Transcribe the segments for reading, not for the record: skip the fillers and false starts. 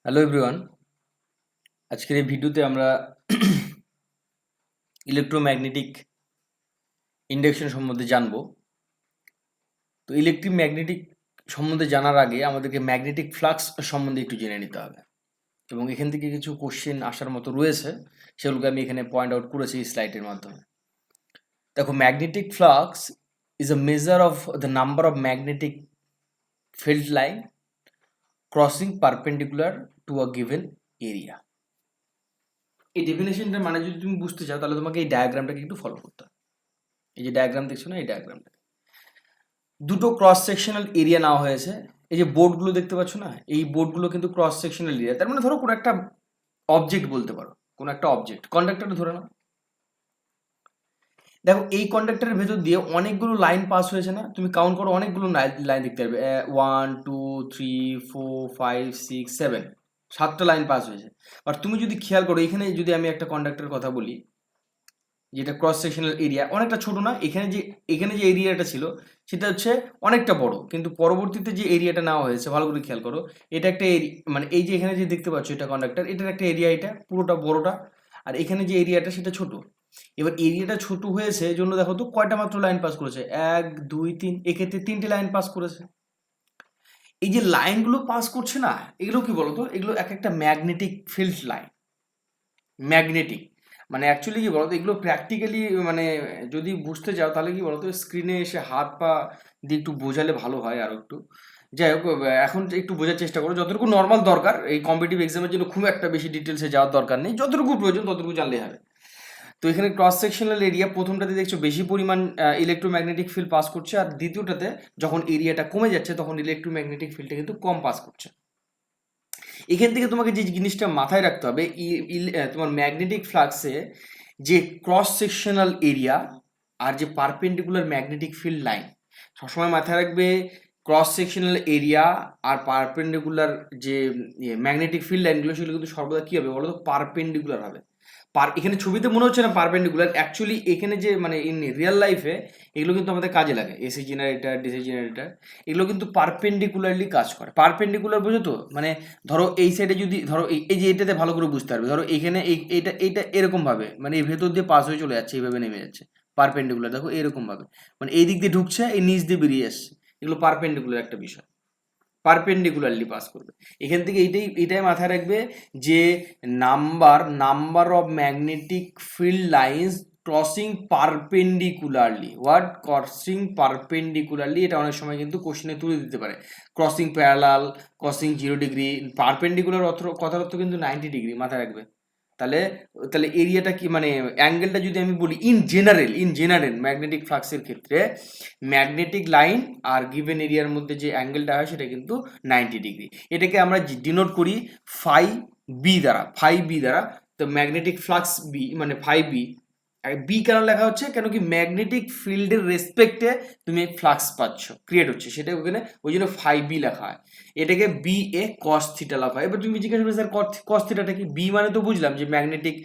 Hello everyone, আজকের এই ভিডিওতে আমরা ইলেকট্রোম্যাগনেটিক ইন্ডাকশন সম্বন্ধে জানবো। তো ইলেকট্রোম্যাগনেটিক সম্বন্ধে জানার আগে আমাদেরকে ম্যাগনেটিক ফ্লাক্স সম্বন্ধে একটু জেনে নিতে হবে, এবং এখান থেকে কিছু কোশ্চেন আসার মতো রয়েছে, সেগুলোকে আমি এখানে পয়েন্ট আউট করেছি এই স্লাইডের মাধ্যমে। দেখো, magnetic flux is a measure of the number of magnetic field line crossing perpendicular to a given area. এই ডেফিনেশনটা মানে যদি তুমি বুঝতে চাও, তাহলে তোমাকে এই ডায়াগ্রামটাকে একটু ফলো করতে হবে। এই যে ডায়াগ্রাম দেখছো না, এই ডায়াগ্রামটা দুটো ক্রস সেকশনাল এরিয়া নেওয়া হয়েছে। এই যে বোর্ডগুলো দেখতে পাচ্ছ না, এই বোর্ডগুলো কিন্তু ক্রস সেকশনাল এরিয়া। তার মানে ধরো কোনো একটা অবজেক্ট বলতে পারো, কোনো একটা অবজেক্ট, কন্ডাক্টরটা ধরে নাও। দেখো, এই কন্ডাক্টরের ভেতর দিয়ে অনেকগুলো লাইন পাস হয়েছে না? তুমি কাউন্ট করো, অনেকগুলো লাইন দেখতে পারবে। 1 2 3 4 5 6 7, 7টা লাইন পাস হয়েছে। আর তুমি যদি খেয়াল করো, এখানে যদি আমি একটা কন্ডাক্টরের কথা বলি, যেটা ক্রস সেকশনাল এরিয়া অনেকটা ছোট না, এখানে যে এরিয়াটা ছিল সেটা হচ্ছে অনেকটা বড়, কিন্তু পরবর্তীতে যে এরিয়াটা নেওয়া হয়েছে, ভালো করে খেয়াল করো, এটা একটা মানে এই যে এখানে যে দেখতে পাচ্ছ এটা কন্ডাক্টর, এটার একটা এরিয়া, এটা পুরোটা বড়টা, আর এখানে যে এরিয়াটা সেটা ছোট। এবার এরিয়াটা ছোট হয়েছে জন্য দেখো তো কয়টা মাত্র লাইন পাস করেছে, 1 2 3, এক্ষেত্রে 3টে লাইন পাস করেছে। এই যে লাইনগুলো পাস করছে না, এগুলো কি বলতো, এগুলো এক একটা ম্যাগনেটিক ফিল্ড লাইন। ম্যাগনেটিক মানে অ্যাকচুয়ালি কি বলতো, এগুলো প্র্যাকটিক্যালি মানে যদি বুঝতে চাও, তাহলে কি বলতো, স্ক্রিনে এসে হাত পা দিয়ে একটু বোঝালে ভালো হয় আর একটু। যাই হোক, এখন একটু বোঝার চেষ্টা করো, যতটুকু নর্মাল দরকার। এই কম্পিটিটিভ এক্সামের জন্য খুব একটা বেশি ডিটেলসে যাওয়ার দরকার নেই, যতটুকু প্রয়োজন ততটুকু জানলেই হবে। তো এখানে ক্রস সেকশনাল এরিয়া প্রথমটাতে দেখছো বেশি পরিমাণ ইলেকট্রোম্যাগনেটিক ফিল্ড পাস করছে, আর দ্বিতীয়টাতে যখন এরিয়াটা কমে যাচ্ছে তখন ইলেকট্রোম্যাগনেটিক ফিল্ডটা কিন্তু কম পাস করছে। এখান থেকে তোমাকে যে জিনিসটা মাথায় রাখতে হবে, তোমার ম্যাগনেটিক ফ্লাক্সে যে ক্রস সেকশনাল এরিয়া আর যে পারপেন্ডিকুলার ম্যাগনেটিক ফিল্ড লাইন, সবসময় মাথায় রাখবে। ক্রস সেকশনাল এরিয়া আর পারপেন্ডিকুলার যে ম্যাগনেটিক ফিল্ড লাইনগুলো, সেগুলো কিন্তু সর্বদা কী হবে বলো তো, পারপেন্ডিকুলার হবে। এখানে ছবিতে মনে হচ্ছে না পারপেন্ডিকুলার, অ্যাকচুয়ালি এখানে যে মানে ইন রিয়েল লাইফে এগুলো কিন্তু আমাদের কাজে লাগে। এসি জেনারেটর, ডিসি জেনারেটর, এগুলো কিন্তু পারপেন্ডিকুলারলি কাজ করে। পারপেন্ডিকুলার বোঝো তো, মানে ধরো এই সাইডে যদি ধরো এই যে এটাতে ভালো করে বুঝতে পারবে, ধরো এখানে এইটা এইটা এরকম ভাবে, মানে এই ভেতর দিয়ে পাস হয়ে চলে যাচ্ছে, এইভাবে নেমে যাচ্ছে। পারপেন্ডিকুলার দেখো এরকম ভাবে, মানে এই দিক দিয়ে ঢুকছে, এই নিচ দিয়ে বেরিয়ে আসছে। এগুলো পারপেন্ডিকুলার একটা বিষয়, পারপেন্ডিকুলারলি পাস করবে। এখান থেকে এটাই মাথায় রাখবে যে number of magnetic field lines crossing perpendicularly. Crossing perpendicularly, এটা অনেক সময় কিন্তু কোশ্চেনে তুলে দিতে পারে। Crossing parallel, crossing 0 degree, perpendicular কথার অর্থ কিন্তু 90 ডিগ্রি, মাথায় রাখবে। তাহলে তাহলে এরিয়াটা কি, মানে অ্যাঙ্গেলটা যদি আমি বলি ইন জেনারেল ম্যাগনেটিক ফ্লাক্সের ক্ষেত্রে ম্যাগনেটিক লাইন আর গিভেন এরিয়ার মধ্যে যে অ্যাঙ্গেলটা হয় সেটা কিন্তু 90 ডিগ্রি। এটাকে আমরা ডিনোট করি ফাই বি দ্বারা। তো ম্যাগনেটিক ফ্লাক্স বি মানে ফাই বি। বি কেন লেখা হচ্ছে, কেন কি ম্যাগনেটিক ফিল্ডের রেসপেক্টে তুমি ফ্লাক্স পাচ্ছ, ক্রিয়েট হচ্ছে, সেটা ওখানে ওই জন্য ফাই বি লেখা হয়। এটাকে বি এ কস থিটা লেখা হয়। এবার তুমি জিজ্ঞাসা করবে, স্যার কস থিটাটা কি? বি মানে তো বুঝলাম যে ম্যাগনেটিক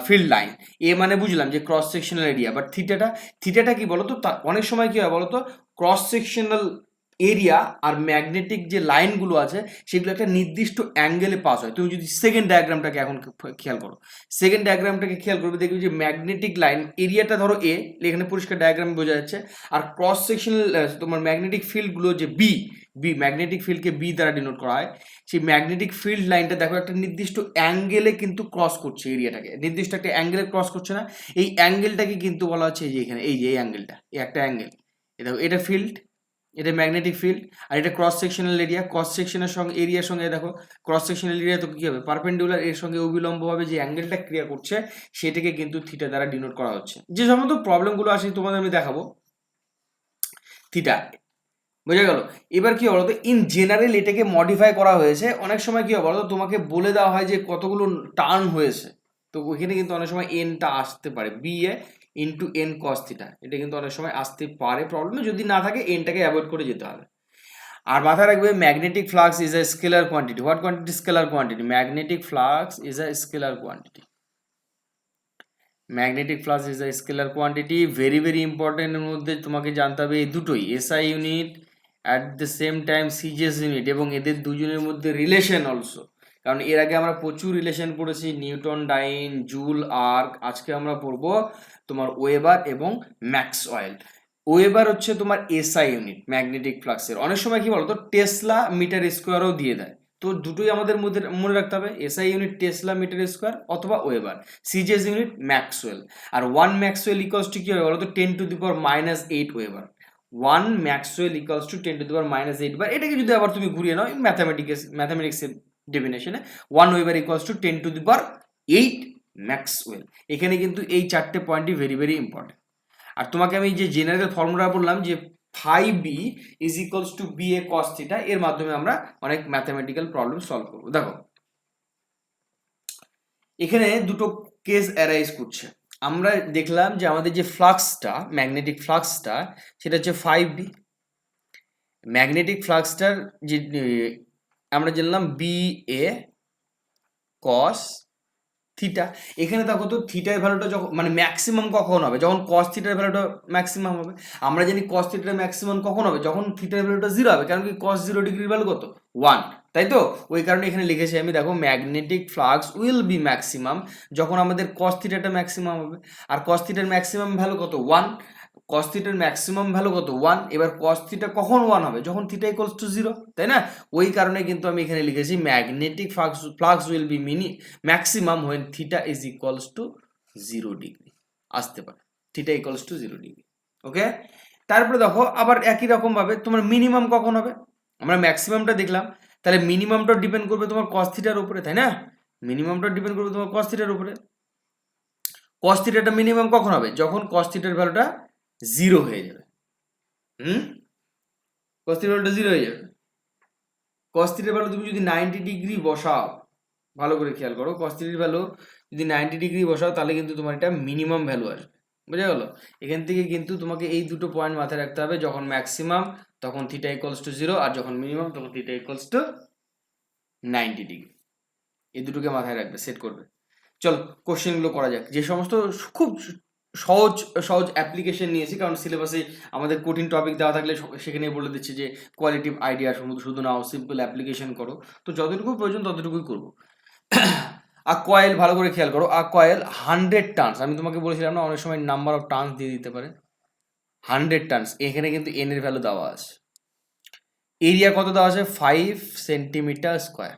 ফিল্ড লাইন, এ মানে বুঝলাম যে ক্রস সেকশনাল এরিয়া, বাট থিটাটা কি বলতো, অনেক সময় কি হয় বলতো, ক্রস সেকশনাল এরিয়া আর ম্যাগনেটিক যে লাইনগুলো আছে সেগুলো একটা নির্দিষ্ট অ্যাঙ্গেলে পাস হয়। তুমি যদি সেকেন্ড ডায়াগ্রামটাকে এখন খেয়াল করো, সেকেন্ড ডায়াগ্রামটাকে খেয়াল করবে, দেখবে যে ম্যাগনেটিক লাইন এরিয়াটা ধরো এ, এখানে পরিষ্কার ডায়াগ্রাম বোঝা যাচ্ছে, আর ক্রস সেকশনাল তোমার ম্যাগনেটিক ফিল্ডগুলো যে ম্যাগনেটিক ফিল্ডকে বি দ্বারা ডিনোট করা হয়। সেই ম্যাগনেটিক ফিল্ড লাইনটা দেখো একটা নির্দিষ্ট অ্যাঙ্গেলে কিন্তু ক্রস করছে, এরিয়াটাকে নির্দিষ্ট একটা অ্যাঙ্গেলে ক্রস করছে না? এই অ্যাঙ্গেলটাকে কিন্তু বলা হচ্ছে এই যে এখানে, এই যে এই অ্যাঙ্গেলটা, এই একটা অ্যাঙ্গেল, দেখো এটা ফিল্ড, এটা ম্যাগনেটিক ফিল্ড, আর এটা ক্রস সেকশনাল এরিয়া। ক্রস সেকশনের সঙ্গে এরিয়ার সঙ্গে দেখো, ক্রস সেকশনাল এরিয়া তো কি হবে, পারপেন্ডিকুলার, এর সঙ্গে অবিলম্বভাবে যে অ্যাঙ্গেলটা ক্রিয়া করছে সেটাকে কিন্তু থিটা দ্বারা ডিনোট করা হচ্ছে। যে সমস্ত প্রবলেমগুলো আসে তোমাদের আমি দেখাবো, থিটা, বোঝা গেল? এবার কি বলতো, ইন জেনারেল এটাকে মডিফাই করা হয়েছে। অনেক সময় কি হবে বলতো, তোমাকে বলে দেওয়া হয় যে কতগুলো টার্ন হয়েছে, তো ওইখানে কিন্তু অনেক সময় এনটা আসতে পারে, B A into n cos theta, এটা কিন্তু অনেক সময় আসতে পারে প্রবলেম। যদি না থাকে এনটাকে অ্যাভয়েড করে যেতে হবে। আর মাথায় রাখবে, magnetic flux is a scalar quantity. What quantity? Scalar quantity. Magnetic flux is a scalar quantity. Magnetic flux is a scalar quantity. Very very important, এর মধ্যে তোমাকে জানতে হবে এই দুটোই, SI unit at the same time CGS unit, এবং এদের দুজনের মধ্যে রিলেশন অলসো। কারণ এর আগে আমরা প্রচুর রিলেশন পড়েছি, নিউটন, ডাইন, জুল, আর্ক। আজকে আমরা পড়বো তোমার ওয়েবার এবং ম্যাক্সওয়েল। ওয়েবার হচ্ছে তোমার এসআই ইউনিট ম্যাগনেটিক ফ্লাক্সের। অনেক সময় কি বলতো টেসলা মিটার স্কোয়ারও দিয়ে দেয়, তো দুটোই আমাদের মধ্যে মনে রাখতে হবে, SI unit tesla metre square অথবা ওয়েবার, সিজিএস ইউনিট ম্যাক্সওয়েল। আর 1 ম্যাক্সওয়েল ইকুয়ালস টু কি হবে বলতো 10⁻⁻8 ওয়েবার। 1 ম্যাক্সওয়েল ইকুয়ালস টু 10⁻⁻8 বার। এটাকে যদি আবার তুমি ঘুরিয়ে নাও ম্যাথামেটিক্সের ডেফিনেশনে 1 ওয়েবার ইকুয়ালস টু 10⁻8 ম্যাক্সওয়েল। এখানে কিন্তু এই চারটে পয়েন্টই ভেরি ভেরি ইম্পর্টেন্ট। আর তোমাকে আমি যে জেনারেল ফর্মুলা বললাম যে phi B is equals to B A cos theta, এর মাধ্যমে আমরা অনেক ম্যাথামেটিক্যাল প্রবলেম সলভ করবো। দেখো এখানে দুটো কেস অ্যারাইজ করছে। আমরা দেখলাম যে আমাদের যে ফ্লাক্সটা, ম্যাগনেটিক ফ্লাক্সটা, সেটা হচ্ছে ফাই বি। ম্যাগনেটিক ফ্লাক্সটার যে আমরা জানলাম বি এ কস থিটা। এখানে দেখো তো থিটার ভ্যালুটা যখন মানে ম্যাক্সিমাম কখন হবে, যখন কস থিটার ভ্যালুটা ম্যাক্সিমাম হবে। আমরা জানি কস থিটার ম্যাক্সিমাম কখন হবে, যখন থিটার ভ্যালুটা 0 হবে, কারণ কি কস 0 ডিগ্রির ভ্যালু কত 1, তাই তো? ওই কারণে এখানে লিখেছি আমি, দেখো magnetic flux will be maximum যখন আমাদের কস থিটাটা ম্যাক্সিমাম হবে। আর কস থিটার ম্যাক্সিমাম ভ্যালু কত 1, কস থিটার ম্যাক্সিমাম ভ্যালু কত 1। এবার কস থিটা কখন 1 হবে, যখন থিটা ইকুয়ালস টু 0, তাই না? ওই কারণে কিন্তু আমি এখানে লিখেছি magnetic flux will be maximum when theta is equals to 0 degree আসতে পারে, theta equals to 0 degree. Okay, তারপরে দেখো আবার একই রকম ভাবে তোমার মিনিমাম কখন হবে। আমরা ম্যাক্সিমামটা দেখলাম, তাহলে মিনিমামটা ডিপেন্ড করবে তোমার কস থিটার উপরে, তাই না? মিনিমামটা ডিপেন্ড করবে তোমার কস থিটার উপরে। কস থিটাটা মিনিমাম কখন হবে, যখন কস থিটার ভ্যালুটা 0 হয়ে যাবে। কস থিটার ভ্যালুটা 0 হয়ে যাবে। কস থিটার ভ্যালু তুমি যদি 90 ডিগ্রি বসাও, ভালো করে খেয়াল করো, কস থিটার ভ্যালু যদি 90 ডিগ্রি বসাও তাহলে কিন্তু তোমার এটা মিনিমাম ভ্যালু আসবে। বুঝা গেল? এখান থেকে কিন্তু তোমাকে এই দুটো পয়েন্ট মাথায় রাখতে হবে, যখন ম্যাক্সিমাম তখন থিটা ইকুয়ালস টু 0, আর যখন মিনিমাম তখন থিটা ইকুয়ালস টু 90 ডিগ্রি। এই দুটোকে মাথায় রাখবে, সেট করবে। চল কোশ্চেনগুলো করা যাক। যে সমস্ত খুব সহজ সহজ অ্যাপ্লিকেশন নিয়েছি, কারণ সিলেবাসে আমাদের কঠিন টপিক দেওয়া থাকলে সেখানে বলে দিচ্ছে যে কোয়ালিটিভ আইডিয়া শুধু নাও, সিম্পল অ্যাপ্লিকেশন করো। তো যতটুকু প্রয়োজন ততটুকুই করবো। আর কয়েল ভালো করে খেয়াল করো, আর কয়েল 100 টার্নস, আমি তোমাকে বলেছিলাম না অনেক সময় নাম্বার অফ টার্নস দিয়ে দিতে পারে। 100 টার্নস, এখানে কিন্তু এন এর ভ্যালু দেওয়া আছে। এরিয়া কত দেওয়া আছে 5 centimetre square,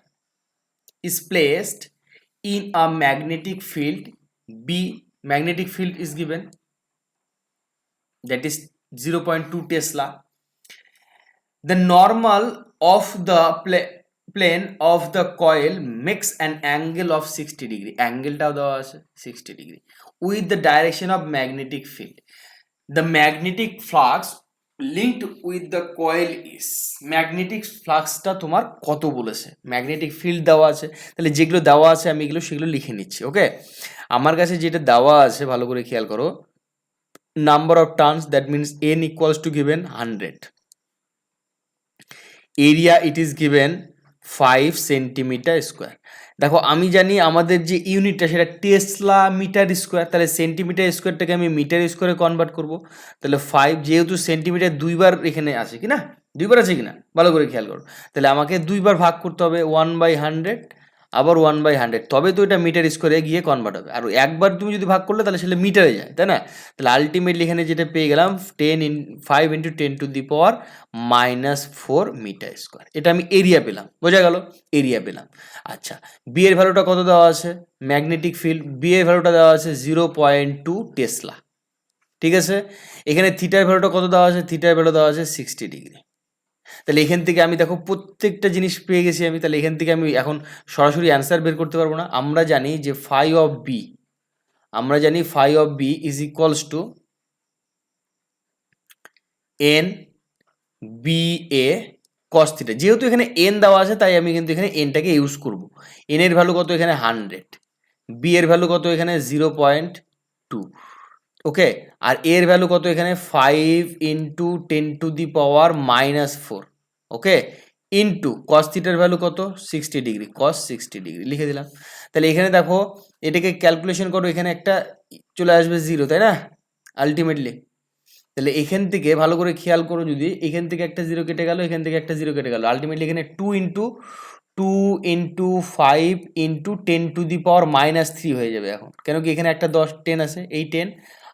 is placed in a magnetic field B. Magnetic field is given, that is 0.2 Tesla. The normal of the plane of the coil makes an angle of 60 degree. Angle টাও দেওয়া আছে 60 degree with the direction of magnetic field. The magnetic flux linked with the coil is, magnetic ফ্লাক্সটা তোমার কত বলেছে, magnetic field দেওয়া আছে, তাহলে যেগুলো দেওয়া আছে আমি সেগুলো লিখে নিচ্ছি। ওকে, আমার কাছে যেটা দেওয়া আছে ভালো করে খেয়াল করো, number of turns, that means n equals to given 100, area it is given 5 centimetre square. দেখো আমি জানি আমাদের যে ইউনিটটা সেটা টেসলা মিটার স্কোয়ার, তাহলে সেন্টিমিটার স্কোয়ারটাকে আমি মিটার স্কোয়ারে কনভার্ট করব। তাহলে 5, যেহেতু সেন্টিমিটার দুইবার এখানে আছে কিনা, দুইবার আছে কিনা ভালো করে খেয়াল করো, তাহলে আমাকে দুইবার ভাগ করতে হবে 1/100 আবার 1/100, তবে তো এটা মিটার স্কোয়ারে গিয়ে কনভার্ট হবে। আর একবার তুমি যদি ভাগ করলে তাহলে সেটা মিটারে যায়, তাই না? তাহলে আলটিমেটলি এখানে যেটা পেয়ে গেলাম 5 × 10⁻⁻4 মিটার স্কোয়ার। এটা আমি এরিয়া পেলাম, বোঝা গেল? এরিয়া পেলাম। আচ্ছা, বি এর ভ্যালুটা কত দেওয়া আছে, ম্যাগনেটিক ফিল্ড বি এর ভ্যালুটা দেওয়া আছে 0.2 টেসলা, ঠিক আছে? এখানে থিটার ভ্যালুটা কত দেওয়া আছে, থিটার ভ্যালু দেওয়া আছে 60 ডিগ্রি। তাহলে এখান থেকে আমি দেখো প্রত্যেকটা জিনিস পেয়ে গেছি আমি। তাহলে এখান থেকে আমি এখন সরাসরি অ্যান্সার বের করতে পারবো না। আমরা জানি যে phi of B is equals to N B A cos theta. যেহেতু এখানে এন দেওয়া আছে তাই আমি কিন্তু এখানে এনটাকে ইউজ করব। এন এর ভ্যালু কত এখানে 100, বি এর ভ্যালু কত এখানে 0.2, ওকে, আর এর ভ্যালু কত এখানে 5 × 10⁻⁻4, ওকে, ইন্টু কস থিটার ভ্যালু কত 60 ডিগ্রি, কস 60 ডিগ্রি লিখে দিলাম। তাহলে এখানে দেখো এটাকে ক্যালকুলেশন করো, এখানে একটা চলে আসবে 0, তাই না আলটিমেটলি? তাহলে এখান থেকে ভালো করে খেয়াল করো, যদি এখান থেকে একটা 0 কেটে গেল, এখান থেকে একটা 0 কেটে গেল, আলটিমেটলি এখানে 2 × 2 × 5 × 10⁻³ হয়ে যাবে এখন, কেন কি এখানে একটা 10 আছে, এই 10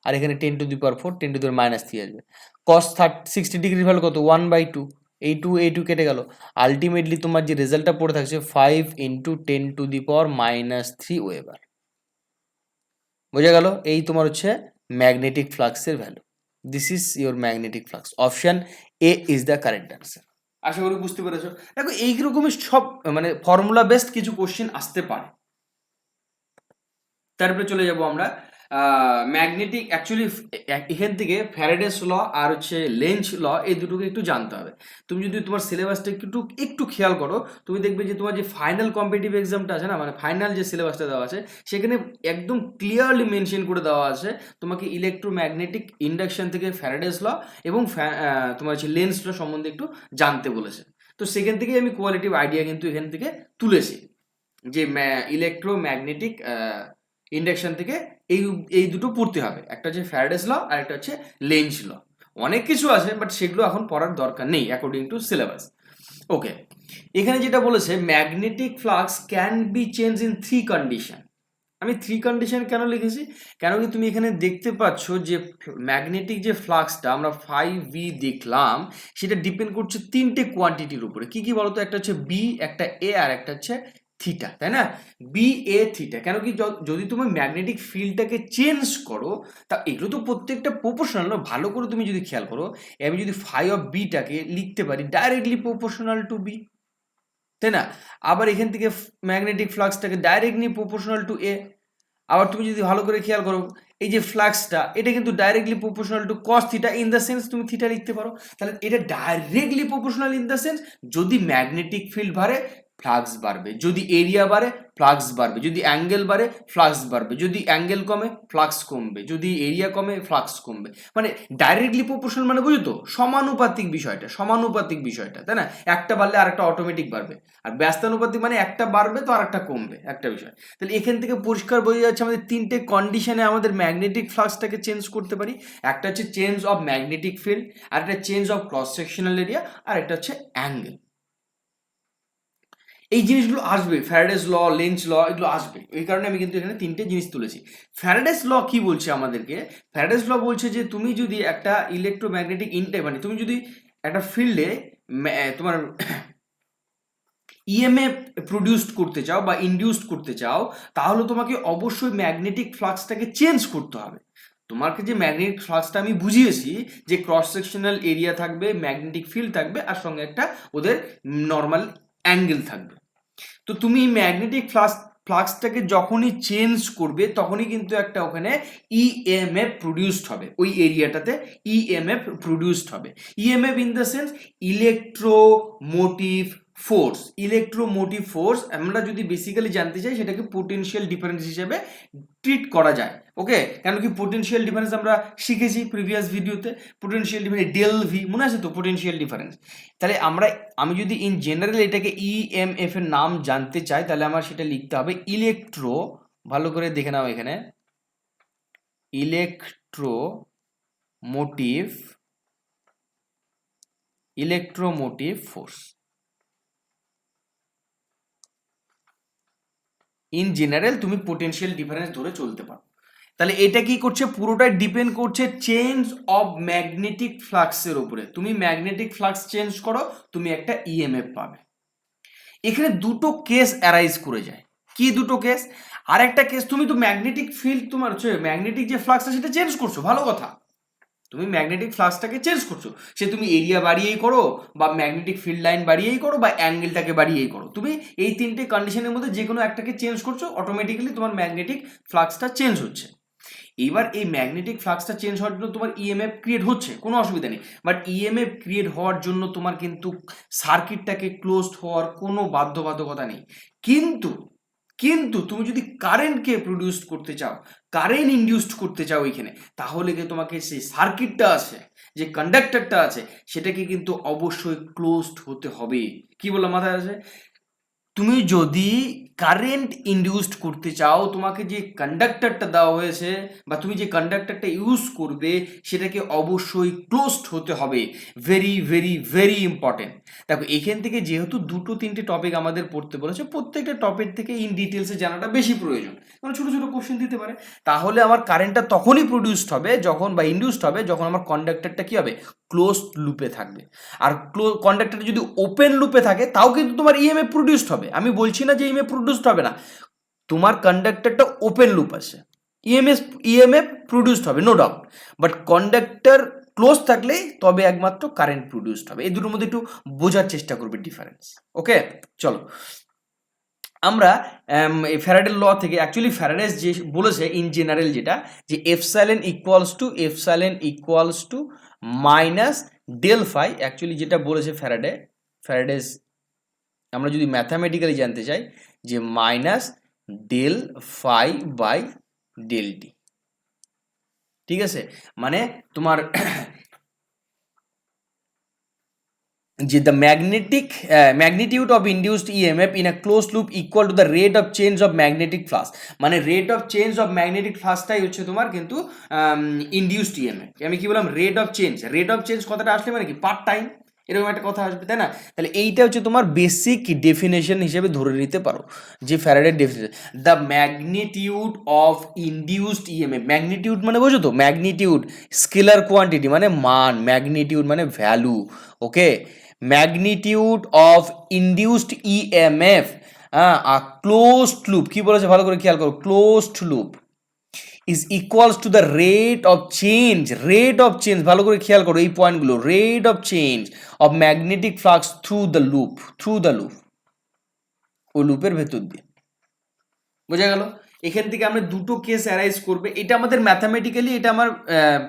আর এখানে 10⁴ 10⁻³ আসবে। cos 60 ডিগ্রির ভ্যালু কত, 1/2, এই 2 কেটে গেল। আলটিমেটলি তোমার যে রেজাল্টটা পড়ে থাকছে 5 × 10⁻³ ওয়েবার। বোঝা গেল? এই তোমার হচ্ছে ম্যাগনেটিক ফ্লাক্সের value. This is your magnetic flux. Option A is the correct answer. আশা করি বুঝতে পেরেছো। দেখো এইরকমই সব মানে ফর্মুলা বেসড কিছু কোশ্চেন আসতে পারে। তারপরে চলে যাব আমরা ম্যাগনেটিক, অ্যাকচুয়ালি এখান থেকে ফ্যারাডেস ল আর হচ্ছে লেঞ্জ ল, এই দুটোকে একটু জানতে হবে। তুমি যদি তোমার সিলেবাসটা একটু খেয়াল করো, তুমি দেখবে যে তোমার যে ফাইনাল কম্পিটিটিভ এক্সামটা আছে না, মানে ফাইনাল যে সিলেবাসটা দেওয়া আছে সেখানে একদম ক্লিয়ারলি মেনশন করে দেওয়া আছে তোমাকে ইলেকট্রোম্যাগনেটিক ইন্ডাকশন থেকে ফ্যারাডেস ল এবং তোমার হচ্ছে লেন্স ল সম্বন্ধে একটু জানতে বলেছে। তো সেখান থেকে আমি কোয়ালিটিভ আইডিয়া কিন্তু এখান থেকে তুলেছি যে ইলেকট্রোম্যাগনেটিক ইন্ডাকশন থেকে এই দুটো পড়তে হবে, একটা হচ্ছে ফ্যারাডেস ল আর একটা হচ্ছে লেঞ্জ ল। অনেক কিছু আছে বাট সেগুলো এখন পড়ার দরকার নেই অ্যাকর্ডিং টু সিলেবাস। ওকে, এখানে যেটা বলেছে magnetic flux can be change in 3 condition. আমি 3 কন্ডিশন কেন লিখেছি, কেন কি তুমি এখানে দেখতে পাচ্ছ যে ম্যাগনেটিক যে ফ্লাক্সটা আমরা 5V দেখলাম সেটা ডিপেন্ড করছে 3টে কোয়ান্টিটির উপরে। কি কি বলতো, একটা হচ্ছে বি, একটা এ আর একটা হচ্ছে থিটা, তাই না? বি এ থিটা, কেন কি যদি তুমি ম্যাগনেটিক ফিল্ডটাকে চেঞ্জ করো তা এগুলো তো প্রত্যেকটা প্রপোর্শনাল। ভালো করে তুমি যদি খেয়াল করো, আমি যদি ফাই অফ বিটাকে লিখতে পারি ডাইরেক্টলি প্রপোর্শনাল টু বি, তাই না? আবার এখান থেকে ম্যাগনেটিক ফ্লাক্সটাকে ডাইরেক্টলি প্রপোর্শনাল টু এ। আবার তুমি যদি ভালো করে খেয়াল করো, এই যে ফ্লাক্সটা এটা কিন্তু directly proportional to cos theta, in the sense তুমি থিটা লিখতে পারো। তাহলে এটা directly proportional in the sense যদি ম্যাগনেটিক ফিল্ড বাড়ে ফ্লাক্স বাড়বে, যদি এরিয়া বাড়ে ফ্লাক্স বাড়বে, যদি অ্যাঙ্গেল বাড়ে ফ্লাক্স বাড়বে, যদি অ্যাঙ্গেল কমে ফ্লাক্স কমবে, যদি এরিয়া কমে ফ্লাক্স কমবে। মানে ডাইরেক্টলি প্রপোর্শনাল মানে বুঝো তো, সমানুপাতিক বিষয়টা, তাই না? একটা বাড়লে আরেকটা অটোমেটিক বাড়বে। আর ব্যস্তানুপাতিক মানে একটা বাড়বে তো আরেকটা কমবে, একটা বিষয়। তাহলে এখান থেকে পরিষ্কার বোঝা যাচ্ছে আমাদের 3টে কন্ডিশনে আমাদের ম্যাগনেটিক ফ্লাক্সটাকে চেঞ্জ করতে পারি। একটা হচ্ছে চেঞ্জ অফ ম্যাগনেটিক ফিল্ড, আর একটা change of cross sectional area, আর একটা হচ্ছে অ্যাঙ্গেল। এই জিনিসগুলো আসবে, ফ্যারাডেস ল, লেঞ্জ ল, এগুলো আসবে। এই কারণে আমি কিন্তু এখানে 3টে জিনিস তুলেছি। ফ্যারাডেস ল কি বলছে আমাদেরকে? ফ্যারাডেস ল বলছে যে তুমি যদি একটা ইলেকট্রোম্যাগনেটিক মানে তুমি যদি একটা ফিল্ডে তোমার ইএমএফ প্রডিউসড করতে চাও বা ইনডিউসড করতে চাও, তাহলে তোমাকে অবশ্যই ম্যাগনেটিক ফ্লাক্সটাকে চেঞ্জ করতে হবে। তোমাকে যে ম্যাগনেটিক ফ্লাক্সটা আমি বুঝিয়েছি যে ক্রস সেকশনাল এরিয়া থাকবে, ম্যাগনেটিক ফিল্ড থাকবে, আর সঙ্গে একটা ওদের নর্মাল অ্যাঙ্গেল থাকবে। তো তুমি ম্যাগনেটিক ফ্লাক্সটাকে যখনই চেঞ্জ করবে তখনই কিন্তু একটা ওখানে ইএমএফ প্রডিউসড হবে, ওই এরিয়াটাতে ইএমএফ প্রডিউসড হবে। EMF in the sense electromotive force. আমরা যদি বেসিক্যালি জানতে চাই সেটাকে পোটেনশিয়াল ডিফারেন্স হিসেবে ট্রিট করা যায়। ওকে, কেন কি পোটেনশিয়াল ডিফারেন্স আমরা শিখেছি প্রিভিয়াস ভিডিওতে। পোটেনশিয়াল ডিফারেন্স ডেল ভি মনে আছে তো, পোটেনশিয়াল ডিফারেন্স। তাহলে আমি যদি ইন জেনারেল এটাকে ইএমএফ এর নাম জানতে চাই, তাহলে আমার সেটা লিখতে হবে ভালো করে দেখে নাও এখানে, ইলেকট্রোমোটিভ ফোর্স। ইন জেনারেল তুমি পোটেনশিয়াল ডিফারেন্স ধরে চলতে পারো। তাহলে এটা কি করছে, পুরোটাই ডিপেন্ড করছে চেঞ্জ অফ ম্যাগনেটিক ফ্লাক্সের উপরে। তুমি ম্যাগনেটিক ফ্লাক্স চেঞ্জ করো, তুমি একটা ইএমএফ পাবে। এখানে দুটো কেস অ্যারাইজ করে যায়। কি দুটো কেস? আর একটা কেস, তুমি তো ম্যাগনেটিক ফিল্ড, তোমার হচ্ছে ম্যাগনেটিক যে ফ্লাক্সটা সেটা চেঞ্জ করছো, ভালো কথা, তুমি ম্যাগনেটিক ফ্লাক্সটাকে চেঞ্জ করছো, সে তুমি এরিয়া বাড়িয়েই করো বা ম্যাগনেটিক ফিল্ড লাইন বাড়িয়েই করো বা অ্যাঙ্গেলটাকে বাড়িয়েই করো, তুমি এই 3টে কন্ডিশনের মধ্যে যে কোনো একটাকে চেঞ্জ করছো, অটোমেটিক্যালি তোমার ম্যাগনেটিক ফ্লাক্সটা চেঞ্জ হচ্ছে। এবার এই ম্যাগনেটিক ফ্লাক্সটা চেঞ্জ হওয়ার জন্য তোমার ইএমএফ ক্রিয়েট হচ্ছে, কোনো অসুবিধা নেই। বাট ইএমএফ ক্রিয়েট হওয়ার জন্য তোমার কিন্তু সার্কিটটাকে ক্লোজড হওয়ার কোনো বাধ্যবাধকতা নেই। কিন্তু তুমি যদি কারেন্টকে প্রডিউস করতে চাও, কারেন্ট ইনডিউসড করতে চাও এখানে, তাহলে কি তোমাকে সেই সার্কিটটা আছে, যে কন্ডাক্টরটা আছে, সেটাকে কিন্তু অবশ্যই ক্লোজড হতে হবে। কি বললাম, মাথায় আছে? তুমি যদি কারেন্ট ইনডিউসড করতে চাও, তোমাকে যে কন্ডাক্টরটা দেওয়া হয়েছে বা তুমি যে কন্ডাক্টরটা ইউজ করবে সেটাকে অবশ্যই ক্লোজড হতে হবে। Very very very important. দেখো এখান থেকে যেহেতু দুটো তিনটে টপিক আমাদের পড়তে বলেছে, প্রত্যেকটা টপিক থেকে ইন ডিটেলসে জানাটা বেশি প্রয়োজন, কারণ ছোটো ছোটো কোশ্চেন দিতে পারে। তাহলে আমার কারেন্টটা তখনই প্রডিউসড হবে যখন, বা ইনডিউসড হবে যখন আমার কন্ডাক্টরটা কী হবে, ক্লোজড লুপে থাকবে। আর কন্ডাক্টরটা যদি ওপেন লুপে থাকে তাও কিন্তু তোমার ইএমএফ প্রডিউসড হবে। আমি বলছি না যে ইএমএফ প্রডিউসড হবে না, তোমার কন্ডাক্টরটা ওপেন লুপ আছে, ইএমএফ প্রডিউসড হবে no doubt, but conductor close থাকলে তবে একমাত্র কারেন্ট প্রডিউসড হবে। এই দুটোর মধ্যে একটু বোঝার চেষ্টা করবে ডিফারেন্স। ওকে, চলো আমরা ফ্যারাডের ল থেকে, অ্যাকচুয়ালি ফ্যারাডেস যে বলেছে ইন জেনারেল যেটা, যে epsilon equals to minus del phi, actually যেটা বলেছে ফ্যারাডেস আমরা যদি ম্যাথামেটিক্যালি জানতে চাই, যে minus del phi by del t. ঠিক আছে, মানে তোমার যে the magnitude of induced EMF in a close loop equal to the rate of change of magnetic flux. মানে rate of change of magnetic ফ্লাক্সটাই হচ্ছে তোমার কিন্তু ইন্ডিউসড ইএমএফ। আমি কি বললাম, রেট অফ চেঞ্জ কথাটা আসলে মানে কি, পার্ট টাইম, এরকম একটা কথা আসবে, তাই না? তাহলে এইটা হচ্ছে তোমার বেসিক ডেফিনেশন হিসেবে ধরে নিতে পারো, যে ফ্যারাডের definition, the magnitude of induced EMF. Magnitude মানে বোঝো তো, ম্যাগনিটিউড স্কেলার কোয়ান্টিটি মানে মান, ম্যাগনিটিউড মানে value. Okay, magnitude of induced EMF, a closed loop, কি বলেছে ভালো করে খেয়াল করো, closed loop is equals to the rate of change, ভালো করে খেয়াল করো এই পয়েন্টগুলো, rate of change of magnetic flux through the loop, ও লুপের ভেতর দিয়ে। বোঝা গেল? এখান থেকে আমরা দুটো কেস অ্যারাইজ করবে, এটা আমাদের ম্যাথামেটিক্যালি, এটা আমার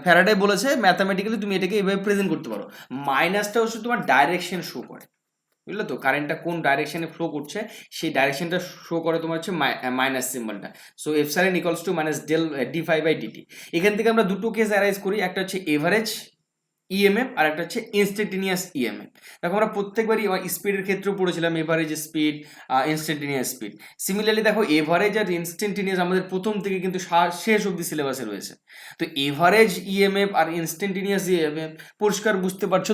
ফ্যারাডে বলেছে ম্যাথামেটিক্যালি তুমি এটাকে এভাবে প্রেজেন্ট করতে পারো। মাইনাসটা হচ্ছে তোমার ডাইরেকশন শো করে, বুঝলে তো, কারেন্টটা কোন ডাইরেকশনে ফ্লো করছে সেই ডাইরেকশনটা শো করে তোমার হচ্ছে মাইনাস সিম্বলটা। So epsilon equals to minus del d phi by d t. এখান থেকে আমরা দুটো কেস অ্যারাইজ করি, একটা হচ্ছে এভারেজ ইএমএফ আর একটা হচ্ছে ইনস্ট্যান্টেনিয়াস ইএমএফ। দেখো আমরা প্রত্যেকবারই স্পিডের ক্ষেত্রেও পড়েছিলাম average speed, instantaneous speed. Similarly দেখো এভারেজ আর ইনস্ট্যান্টেনিয়াস আমাদের প্রথম থেকে কিন্তু শেষ অবধি সিলেবাসে রয়েছে। তো এভারেজ ইএমএফ আর ইনস্ট্যান্টেনিয়াস ইএমএফ পরিষ্কার বুঝতে পারছো,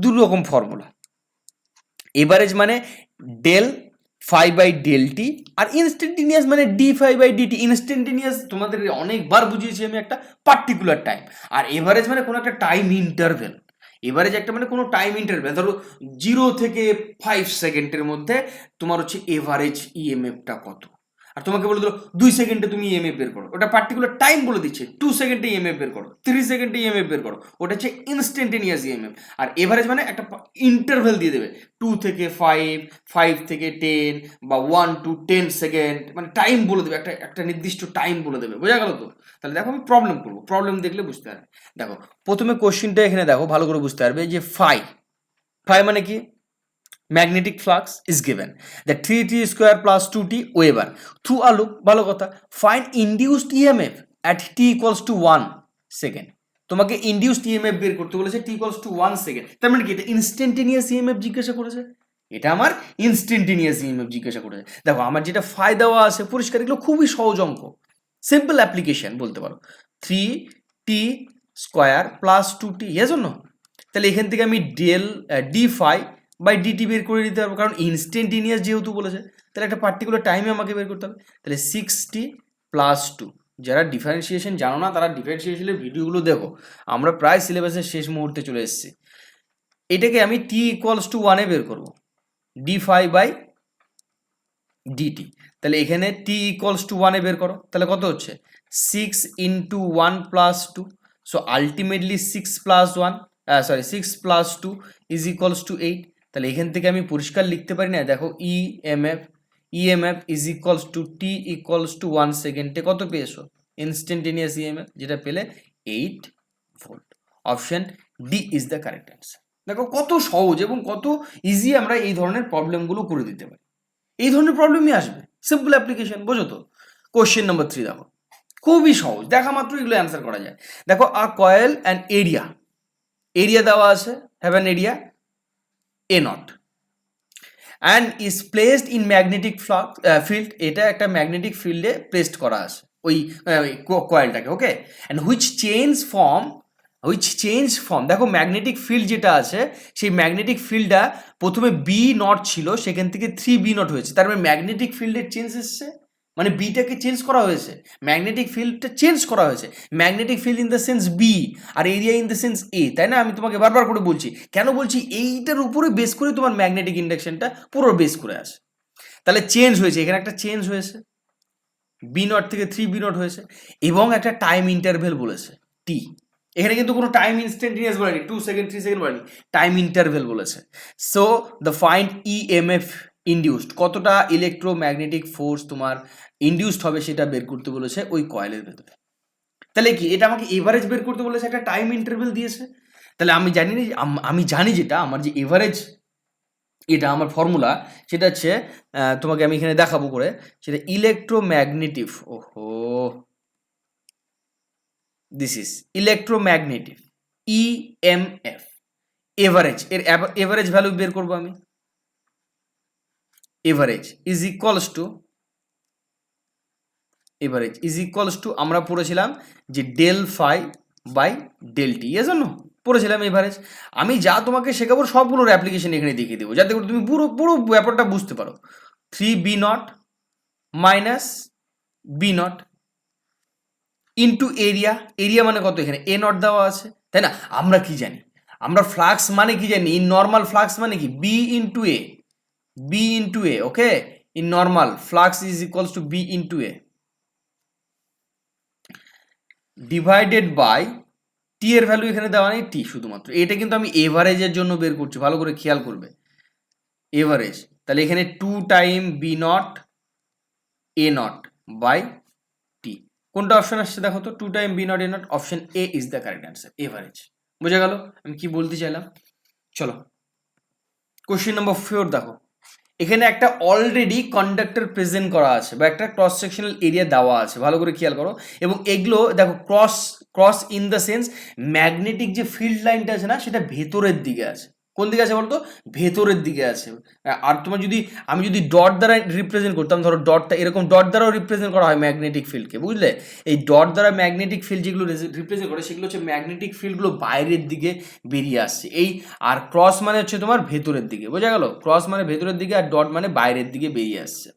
দু রকম ফর্মুলা। এভারেজ মানে del phi by del t, আর ইনস্ট্যান্টেনিয়াস মানে d phi by d t. Instantaneous তোমাদের অনেকবার বুঝিয়েছি আমি, একটা পার্টিকুলার টাইম, আর এভারেজ মানে কোনো একটা টাইম ইন্টারভেল। এভারেজ একটা মানে কোনো টাইম ইন্টারভেল, ধরো 0 থেকে 5 সেকেন্ডের মধ্যে তোমার হচ্ছে এভারেজ ইএমএফটা কত, আর তোমাকে বলে দিল 2 সেকেন্ডে তুমি ইএমএফ বের করো, ওটা পার্টিকুলার টাইম বলে দিচ্ছে, 2 সেকেন্ডে ইএমএফ বের করো, 3 সেকেন্ডে ইএমএফ বের করো, ওটা হচ্ছে ইনস্ট্যান্টেনিয়াস ইএমএফ। আর এভারেজ মানে একটা ইন্টারভেল দিয়ে দেবে, 2 থেকে 5, 5 থেকে 10, বা 1 to 10 সেকেন্ড, মানে টাইম বলে দেবে, একটা নির্দিষ্ট টাইম বলে দেবে। বোঝা গেল তো? তাহলে দেখো আমি প্রবলেম করবো, প্রবলেম দেখলে বুঝতে পারবে। দেখো প্রথমে কোশ্চেনটা এখানে দেখো, ভালো করে বুঝতে পারবে যে ফাই মানে কি, magnetic flux is given that 3t square plus 2t Weber through a loop। ভালো কথা, find induced EMF at t equals to 1 second। তোমাকে ইনডিউসড ইএমএফ বের করতে বলেছে t equals to 1 সেকেন্ড। তার মানে কি, এটা ইনস্ট্যান্টেনিয়াস ইএমএফ জিজ্ঞাসা করেছে, এটা আমার ইনস্ট্যান্টেনিয়াস ইএমএফ জিজ্ঞাসা করেছে। দেখো আমার যেটা ফাই দেওয়া আছে পরিষ্কার, এগুলো খুবই সহজ অঙ্ক, সিম্পল অ্যাপ্লিকেশন বলতে পারো, 3t square plus 2t, yes or no? তাহলে এখান থেকে আমি ডি ফাই বাই ডিটি বের করে নিতে পারবো, কারণ ইনস্ট্যান্টেনিয়াস যেহেতু বলেছে, তাহলে একটা পার্টিকুলার টাইমে আমাকে বের করতে হবে। তাহলে 6t প্লাস 2, যারা ডিফারেন্সিয়েশন জানো না তারা ডিফারেন্সিয়েশনের ভিডিওগুলো দেখো, আমরা প্রায় সিলেবাসের শেষ মুহূর্তে চলে এসেছি। এটাকে আমি টি ইকুয়ালস টু 1-এ বের করবো, ডি ফাই বাই ডিটি। তাহলে এখানে টি ইকুয়ালস টু 1-এ বের করো, তাহলে কত হচ্ছে 6 into 1 plus 2, so ultimately 6 plus 2 is equals two 8। তাহলে এখান থেকে আমি পরিষ্কার লিখতে পারি না, দেখো EMF is equals two T equals to 1 সেকেন্ডে কত পেয়েছো, ইনস্ট্যান্টেনিয়াস ইএমএফ, যেটা পেলে 8 volt. Option D is the correct answer. দেখো কত সহজ এবং কত ইজি আমরা এই ধরনের প্রবলেমগুলো করে দিতে পারি, এই ধরনের প্রবলেমই আসবে, সিম্পল অ্যাপ্লিকেশন। বোঝো তো? কোশ্চেন নম্বর 3 দেখো, খুবই সহজ, দেখা মাত্র এগুলো অ্যান্সার করা যায়। দেখো আ কয়েল অ্যান্ড এরিয়া দেওয়া আছে, have an area A not, and is placed in magnetic field, এটা একটা ম্যাগনেটিক ফিল্ডে প্লেসড করা আছে ওই কয়েলটাকে, ওকে। অ্যান্ড হুইচ চেঞ্জ ফর্ম, দেখো ম্যাগনেটিক ফিল্ড যেটা আছে সেই ম্যাগনেটিক ফিল্ডটা প্রথমে বি নট ছিল, সেখান থেকে 3B নট হয়েছে, তার মানে ম্যাগনেটিক ফিল্ডের চেঞ্জ এসছে, মানে বিটাকে চেঞ্জ করা হয়েছে, ম্যাগনেটিক ফিল্ডটা চেঞ্জ করা হয়েছে, magnetic field in the sense B আর area in the sense A, তাই না? আমি তোমাকে বারবার করে বলছি, কেন বলছি, এইটার উপরে বেস করে তোমার ম্যাগনেটিক ইন্ডাকশনটা পুরো বেস করে আসে। তাহলে চেঞ্জ হয়েছে, এখানে একটা চেঞ্জ হয়েছে, বি নট থেকে 3B নট হয়েছে, এবং একটা টাইম ইন্টারভেল বলেছে টি, এখানে কিন্তু কোনো টাইম ইনস্ট্যান্টিনিয়াস বলেনি, 2 সেকেন্ড 3 সেকেন্ড বলেনি, টাইম ইন্টারভেল বলেছে। So the find EMF induced, কতটা ইলেকট্রোম্যাগনেটিক ফোর্স তোমার ইনডিউসড হবে সেটা বের করতে বলেছে ওই কয়েলের ভেতরে। তাহলে কি এটা আমাকে এভারেজ বের করতে বলেছে, একটা টাইম ইন্টারভেল দিয়েছে, তাহলে আমি জানি যেটা আমার যে এভারেজ, এটা আমার ফর্মুলা, সেটা হচ্ছে তোমাকে আমি এখানে দেখাবো করে, সেটা ইলেকট্রোম্যাগনেটিক, ওহো, this is electromagnetic EMF average, এর এভারেজ ভ্যালু বের করবো আমি, এভারেজ ইজ ইকুয়ালস টু আমরা পড়েছিলাম যে del phi by del T, এর জন্য পড়েছিলাম এভারেজ। আমি যা তোমাকে শেখাবো সবগুলোর অ্যাপ্লিকেশন এখানে দেখিয়ে দেবো, যাতে করে তুমি পুরো পুরো ব্যাপারটা বুঝতে পারো। 3B nought minus B nought into area, area মানে কত, এখানে এ নট দেওয়া আছে, তাই না? আমরা কি জানি, আমরা ফ্লাক্স মানে কি জানি, ইন নর্মাল ফ্লাক্স মানে কি, B into A, okay, in normal flux is equals to B into A divided by t, এর ভ্যালু এখানে দেওয়া নেই, টি শুধুমাত্র, এটা কিন্তু আমি এভারেজের জন্য বের করছি, ভালো করে খেয়াল করবে, এভারেজ, তাহলে এখানে 2 time B not A not by t, কোনটা অপশন আসছে দেখো তো, 2 time B not A not, option A is the correct answer, average. বোঝা গেল আমি কি বলতে চাইলাম? চলো কোশ্চেন নম্বর 4 দেখো, এখানে একটা অলরেডি কন্ডাক্টর প্রেজেন্ট করা আছে বা একটা ক্রস সেকশনাল এরিয়া দেওয়া আছে, ভালো করে খেয়াল করো, এবং এগুলো দেখো cross in the sense magnetic যে ফিল্ড লাইনটা আছে না, সেটা ভেতরের দিকে আছে, কোন দিকে আছে বলতো, ভেতরের দিকে আছে। আর তোমার যদি আমি যদি ডট দ্বারা রিপ্রেজেন্ট করতাম, ধরো ডটটা এরকম ডট দ্বারাও রিপ্রেজেন্ট করা হয় ম্যাগনেটিক ফিল্ডকে, বুঝলে? এই ডট দ্বারা ম্যাগনেটিক ফিল্ড যেগুলো রিপ্রেজেন্ট করে সেগুলো হচ্ছে ম্যাগনেটিক ফিল্ডগুলো বাইরের দিকে বেরিয়ে আসছে, এই আর ক্রস মানে হচ্ছে তোমার ভেতরের দিকে, বোঝা গেল? ক্রস মানে ভেতরের দিকে আর ডট মানে বাইরের দিকে বেরিয়ে আসছে।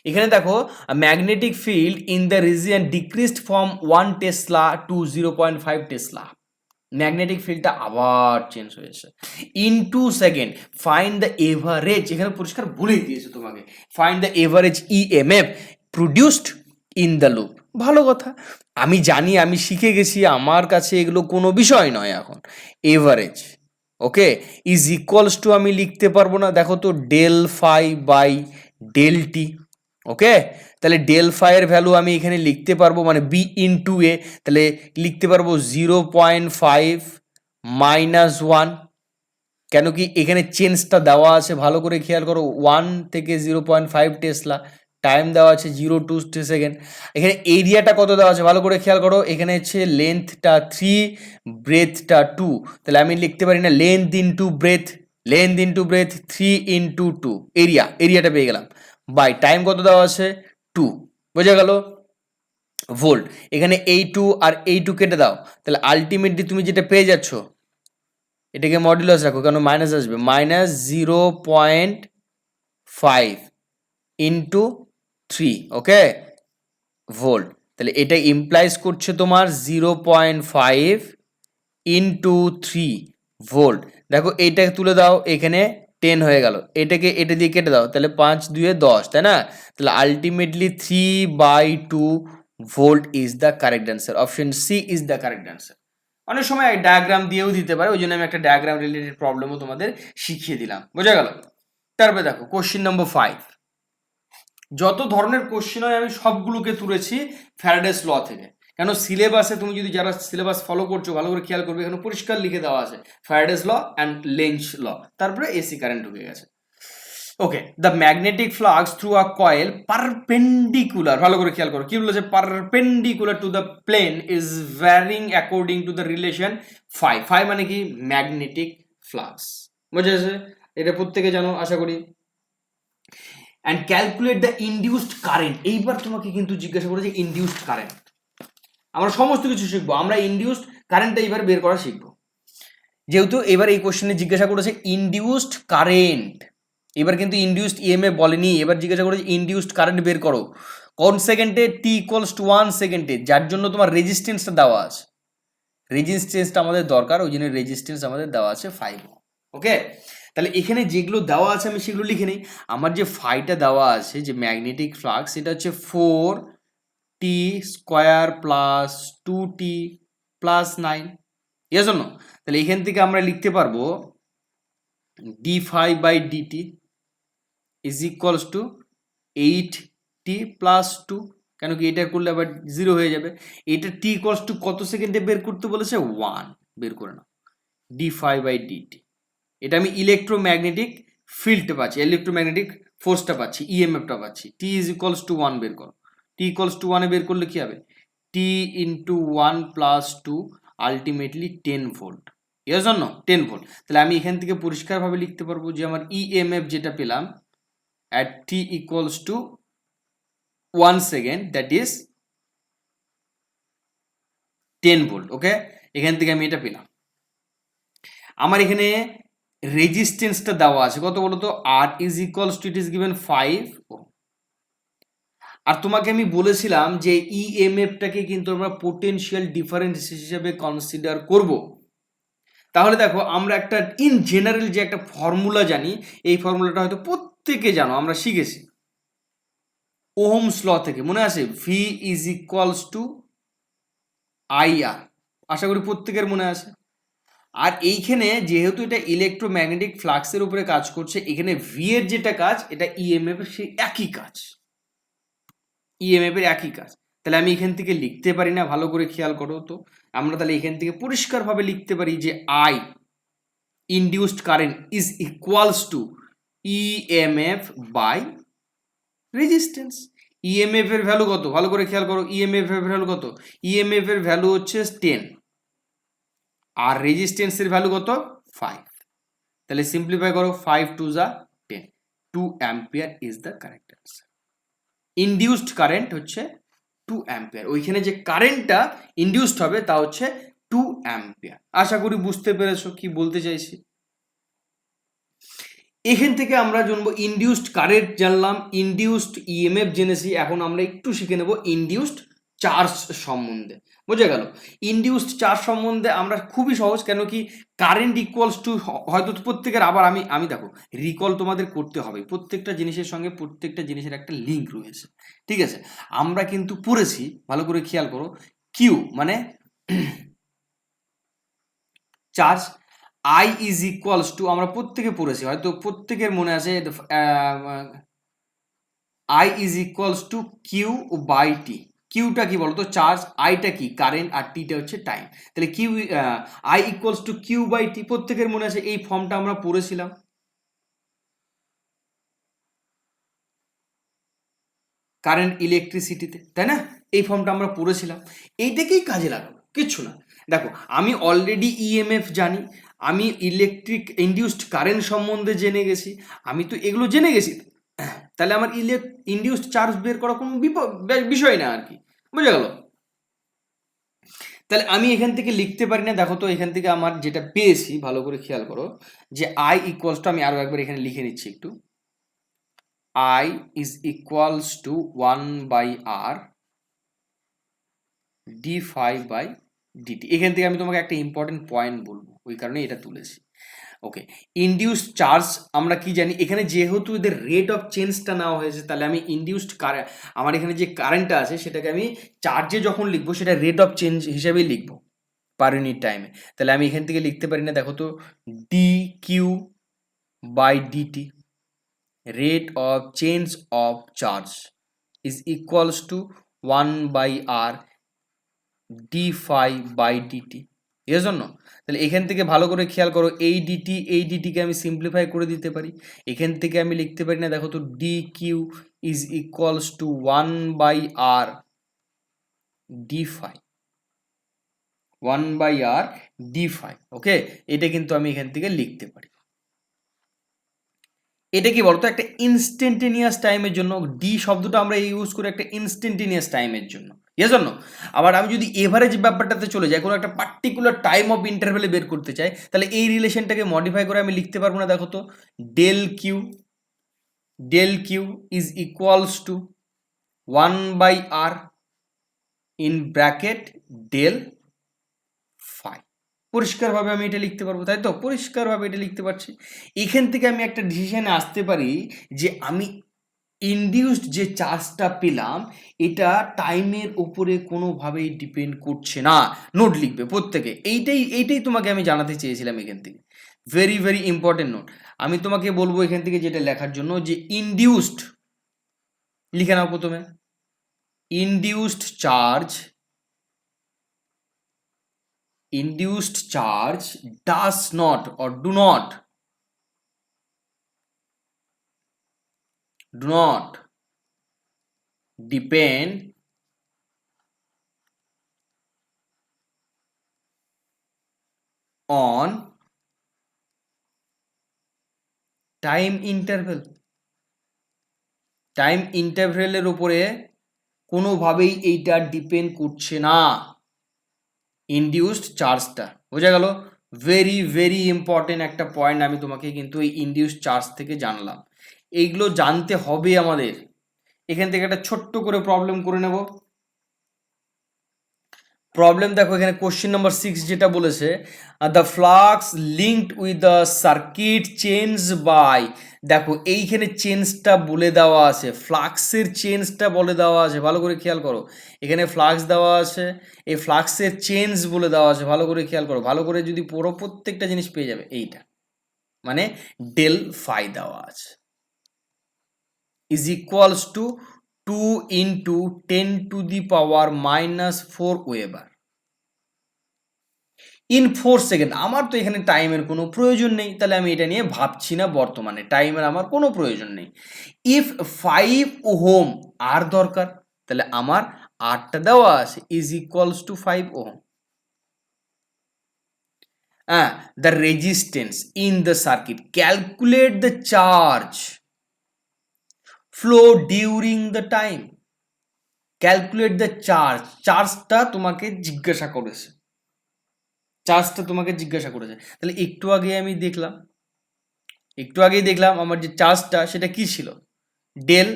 এখানে দেখো magnetic field in the region decreased from 1 tesla to 0.5 tesla, magnetic ফিল্ডটা আবার চেঞ্জ হয়েছে in 2 second, find the average, এখানে পরিষ্কার বলেই দিয়েছে তোমাকে, find the average EMF produced in the loop. ভালো কথা, আমি জানি, আমি শিখে গেছি, আমার কাছে এগুলো কোনো বিষয় নয় এখন। Average okay is equals to, আমি লিখতে পারবো না, দেখো তো, del phi by del t, okay. তাহলে ডেল ফাই এর ভ্যালু আমি এখানে লিখতে পারবো, মানে বি ইন্টু এ, তাহলে লিখতে পারবো 0.5 মাইনাস 1, কেন কি এখানে চেঞ্জটা দেওয়া আছে, ভালো করে খেয়াল করো, 1 থেকে 0.5 টেসলা, টাইম দেওয়া আছে 0 to 2 সেকেন্ড, এখানে এরিয়াটা কত দেওয়া আছে ভালো করে খেয়াল করো, এখানে হচ্ছে লেন্থটা 3, ব্রেথটা 2, তাহলে আমি লিখতে পারি না লেন্থ ইন্টু ব্রেথ 3 ইন্টু 2, এরিয়াটা পেয়ে গেলাম, বাই টাইম কত দেওয়া আছে 2, বোঝা গেল? ভোল্ট, এখানে এই 2 আর এই 2 কেটে দাও, তাহলে আলটিমেটলি তুমি যেটা পেয়ে যাচ্ছ, এটাকে মডুলাস রাখো কেন মাইনাস আসবে, -0.5 ইন্টু 3, ওকে, ভোল্ট, তাহলে এটা ইমপ্লাইজ করছে তোমার 0.5 ইন্টু 3 ভোল্ট। দেখো এইটাকে তুলে দাও, এখানে 10 হয়ে গেল, এটাকে এটা দিয়ে কেটে দাও, তাহলে 5 2 10, তাই না? তাহলে ultimately 3/2 volt is the correct answer, option C is the correct answer. অনেক সময় ডায়াগ্রাম দিয়েও দিতে পারে, ওই জন্য আমি একটা ডায়াগ্রাম রিলেটেড প্রবলেমও তোমাদের শিখিয়ে দিলাম, বোঝা গেল? তারপরে দেখো কোশ্চেন নম্বর 5, যত ধরনের কোশ্চেন হয় আমি সবগুলোকে তুলেছি ফ্যারাডেস ল থেকে, কেন সিলেবাসে তুমি যদি যারা সিলেবাস ফলো করছো ভালো করে খেয়াল করবে, এখানে পরিষ্কার লিখে দেওয়া আছে Faraday's law and Lenz law, তারপরে এসি কারেন্ট ঢুকে গেছে। Okay, the magnetic flux through a coil perpendicular, ভালো করে খেয়াল করো কি বলেছে, perpendicular to the plane is varying according to the relation phi মানে কি ম্যাগনেটিক ফ্লাক্স, বুঝেছে? এটা প্রত্যেকে জানো আশা করি। And calculate the induced current. এইবার তোমাকে কিন্তু জিজ্ঞাসা করেছে ইনডিউসড কারেন্ট। আমরা সমস্ত কিছু শিখবো, আমরা ইনডিউসড কারেন্টটা এবার বের করা শিখবো। যেহেতু এবার এই কোশ্চেনে জিজ্ঞাসা করেছে ইনডিউসড কারেন্ট, এবার কিন্তু ইনডিউসড ইএমএফ বলেনি, এবার জিজ্ঞাসা করেছে ইনডিউসড কারেন্ট বের করো কোন সেকেন্ডে, টি ইকুয়ালস টু 1 সেকেন্ডে, যার জন্য তোমার রেজিস্ট্যান্সটা দেওয়া আছে। রেজিস্ট্যান্সটা আমাদের দরকার, ওই জন্য রেজিস্ট্যান্স আমাদের দেওয়া আছে 5 ওকে। তাহলে এখানে যেগুলো দেওয়া আছে আমি সেগুলো লিখে নিই। আমার যে ফাইটা দেওয়া আছে, যে ম্যাগনেটিক ফ্লাক্স, এটা হচ্ছে 4t² plus 2t plus 9, yes or no? তাহলে এখান থেকে আমরা লিখতে পারবো d5/dt is equals two 8t plus 2, কেন কি এটা করলে আবার 0 হয়ে যাবে। এটা t ইকুয়ালস টু কত সেকেন্ডে বের করতে বলেছে? 1 বের করে নাও, d5/dt। এটা আমি ইলেকট্রোম্যাগনেটিক ফিল্ডটা পাচ্ছি, ইলেকট্রোম্যাগনেটিক ফোর্সটা পাচ্ছি, ইএমএফটা পাচ্ছি। t ইজ ইকুয়ালস টু 1 বের করো, t ইকুয়ালস টু 1 এ বের করলে কি হবে? t into 1 plus 2 ultimately 10 volt, yes or no? 10 volt. তাহলে আমি এখান থেকে পরিষ্কারভাবে লিখতে পারবো যে আমার ইএমএফ যেটা পেলাম at t equals to 1 second, that is 10 volt ওকে। এখান থেকে আমি এটা পেলাম। আমার এখানে রেজিস্ট্যান্সটা দেওয়া আছে কত বলো তো? R is equals to, it is given 5 ohm। আর তোমাকে আমি বলেছিলাম যে ইএমএফটাকে কিন্তু আমরা পোটেনশিয়াল ডিফারেন্স হিসেবে কনসিডার করব। তাহলে দেখো আমরা একটা ইন জেনারেল যে একটা ফর্মুলা জানি, এই ফর্মুলাটা হয়তো প্রত্যেকে জানো, আমরা শিখেছি ওহমস ল থেকে, মনে আছে? V is equals to IR, আশা করি প্রত্যেকের মনে আছে। আর এইখানে যেহেতু এটা ইলেকট্রোম্যাগনেটিক ফ্লাক্সের উপরে কাজ করছে, এখানে ভি এর যেটা কাজ, এটা ইএমএফ এর সেই একই কাজ, ইএমএফ এর একই কাজ। তাহলে আমি এখান থেকে লিখতে পারি না, ভালো করে খেয়াল করো তো। আমরা তাহলে এখান থেকে পরিষ্কারভাবে লিখতে পারি যে I induced current is equals to EMF by resistance. EMF এর ভ্যালু কত? ভালো করে খেয়াল করো, ইএমএফ এর ভ্যালু কত? ইএমএফ এর ভ্যালু হচ্ছে 10, আর রেজিস্ট্যান্সের ভ্যালু কত? 5। তাহলে সিম্পলিফাই করো, 5 2 যা 10, 2 ampere is the correct answer. Induced current হচ্ছে 2 অ্যাম্পিয়ার, ওইখানে যে কারেন্টটা ইনডিউসড হবে তা হচ্ছে 2 অ্যাম্পিয়ার। আশা করি বুঝতে পেরেছো কি বলতে চাইছি। এখান থেকে আমরা জানবো ইনডিউসড কারেন্ট জানলাম, ইনডিউসড ইএমএফ জেনেছি, এখন আমরা একটু শিখে নেব ইনডিউসড চার্জ সম্বন্ধে। বোঝা গেল? ইনডিউসড চার্জ সম্বন্ধে আমরা খুবই সহজ, কেন কি কারেন্ট ইকুয়ালস টু, হয়তো প্রত্যেকের, আবার আমি দেখো রিকল তোমাদের করতে হবে, প্রত্যেকটা জিনিসের সঙ্গে প্রত্যেকটা জিনিসের একটা লিঙ্ক রয়েছে, ঠিক আছে? আমরা কিন্তু পড়েছি, ভালো করে খেয়াল করো, কিউ মানে charge, I is equals to, আমরা প্রত্যেকে পড়েছি, হয়তো প্রত্যেকের মনে আছে, I is equals to Q by t. কিউটা কি বলতো? চার্জ, আইটা কি কারেন্ট, আর টিটা হচ্ছে টাইম। তাহলে Q, I equals to Q by t, প্রত্যেকের মনে আছে, এই ফর্মটা আমরা পড়েছিলাম কারেন্ট ইলেকট্রিসিটিতে, তাই না? এই ফর্মটা আমরা পড়েছিলাম, এইটাকেই কাজে লাগাবো, কিচ্ছু না। দেখো আমি অলরেডি ইএমএফ জানি, আমি ইলেকট্রিক ইনডিউসড কারেন্ট সম্বন্ধে জেনে গেছি, আমি তো এগুলো জেনে গেছি, তাহলে আমার ইনডিউসড চার্জ বের করা কোনো বিষয় না আর কি, বুঝে গেল? তাহলে আমি এখান থেকে লিখতে পারি না, দেখো তো এখান থেকে আমার যেটা পেয়েছি, ভালো করে খেয়াল করো, যে আই ইকুয়ালস টু, আমি আরো একবার এখানে লিখে নিচ্ছি একটু, I is equals to 1 by R d5/dt। এখান থেকে আমি তোমাকে একটা ইম্পর্টেন্ট পয়েন্ট বলবো, ওই কারণে এটা তুলেছি। ওকে, ইনডিউসড চার্জ আমরা কি জানি, এখানে যেহেতু এদের রেট অফ চেঞ্জটা নেওয়া হয়েছে, তাহলে আমি ইনডিউসড কারেন্ট, আমার এখানে যে কারেন্টটা আছে সেটাকে আমি চার্জে যখন লিখবো সেটা রেট অফ চেঞ্জ হিসাবেই লিখবো পার ইউনিট টাইমে। তাহলে আমি এখান থেকে লিখতে পারি না, দেখো তো, D Q by DT, rate of change of charge is equals to 1 by r d5/dt, yes or no? তাহলে এখান থেকে ভালো করে খেয়াল করো, এই ডিটিকে আমি সিম্পলিফাই করে দিতে পারি, এখান থেকে আমি লিখতে পারি না, দেখো তো, D Q is equals to 1 by r d5, 1 by r d5, okay. এটা কিন্তু আমি এখান থেকে লিখতে পারি। এটা কি বলতো, একটা ইনস্ট্যান্টেনিয়াস টাইমের জন্য ডি শব্দটা আমরা ইউজ করি একটা ইনস্ট্যান্টেনিয়াস টাইমের জন্য, ইয়েস অর নো? আবার আমি যদি এভারেজ ব্যাপারটাতে চলে যাই, কোনো একটা পার্টিকুলার টাইম অফ ইন্টারভ্যালে বের করতে চাই, তাহলে এই রিলেশনটাকে মডিফাই করে আমি লিখতে পারবো না? দেখো তো, del Q is equals to 1/r in bracket del phi. পরিষ্কারভাবে আমি এটা লিখতে পারবো, তাই তো? পরিষ্কারভাবে এটা লিখতে পারছি। এখান থেকে আমি একটা ডিসিশনে আসতে পারি যে আমি ইনডিউসড যে চার্জটা পেলাম এটা টাইমের উপরে কোনোভাবেই ডিপেন্ড করছে না। নোট লিখবে প্রত্যেকে, এইটাই তোমাকে আমি জানাতে চেয়েছিলাম এখান থেকে। Very very important note. আমি তোমাকে বলবো এখান থেকে যেটা লেখার জন্য, যে ইনডিউসড লিখে নাও প্রথমে। Induced charge does not or do not depend on time ইন্টারভেলের উপরে কোনোভাবেই এইটা ডিপেন্ড করছে না, ইনডিউসড চার্জটা। বোঝা গেল? ভেরি ভেরি ইম্পর্টেন্ট একটা পয়েন্ট আমি তোমাকে কিন্তু এই ইনডিউসড চার্জ থেকে জানলাম। এইগুলো জানতে হবে আমাদের। এখান থেকে একটা ছোট্ট করে প্রবলেম করে নেব। প্রবলেম দেখো, এখানে কোশ্চেন নাম্বার 6 যেটা বলেছে, the flux linked with the circuit change by, দেখো এইখানে চেঞ্জটা বলে দেওয়া আছে, ফ্লাক্সের চেঞ্জটা বলে দেওয়া আছে, ভালো করে খেয়াল করো। এখানে ফ্লাক্স দেওয়া আছে, এই ফ্লাক্সের চেঞ্জ বলে দেওয়া আছে, ভালো করে খেয়াল করো। ভালো করে যদি পড়ো প্রত্যেকটা জিনিস পেয়ে যাবে। এইটা মানে ডেল ফাই দেওয়া আছে, is equals two 2 into 10⁻⁻4 weber in 4 second. আমার তো এখানে টাইমের কোনো প্রয়োজন নেই, তাহলে আমি এটা নিয়ে ভাবছি না বর্তমানে, টাইমের আমার কোনো প্রয়োজন নেই। ইফ 5 ওহম আর দরকার, তাহলে আমার আরটা দেওয়া আছে, is equals two 5 ohm. The resistance in the circuit, calculate the charge flow during the time. Calculate the চার্জটা তোমাকে জিজ্ঞাসা করেছে, তাহলে একটু আগেই দেখলাম আমার যে চার্জটা সেটা কি ছিল, del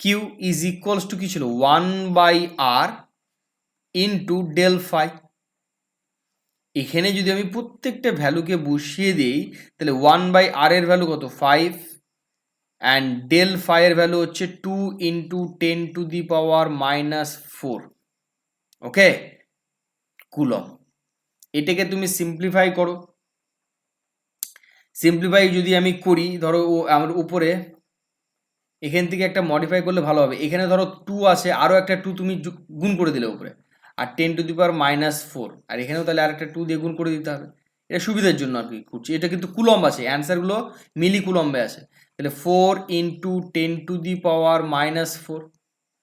Q is equals to কি ছিল, 1/r ইন্টু ডেল ফাই। এখানে যদি আমি প্রত্যেকটা ভ্যালুকে বসিয়ে দিই, তাহলে 1/r এর ভ্যালু কত, 5, অ্যান্ড ডেল ফাই এর ভ্যালু হচ্ছে 2 ইন্টু 10⁻⁻4, ওকে, কুলম। এটাকে তুমি সিম্পলিফাই করো। সিম্পলিফাই যদি আমি করি, ধরো আমার উপরে এখান থেকে একটা মডিফাই করলে ভালো হবে। এখানে ধরো 2 আছে, আরও একটা 2 তুমি গুণ করে দিলে উপরে, আর 10⁻⁻4, আর এখানেও তাহলে আরেকটা 2 দিয়ে গুণ করে দিতে হবে। এটা সুবিধার জন্য আর কি করছি। এটা কিন্তু কুলম্ব আছে, অ্যান্সারগুলো মিলি কুলম্বে আছে। তাহলে 4 ইন্টু 10⁻⁻4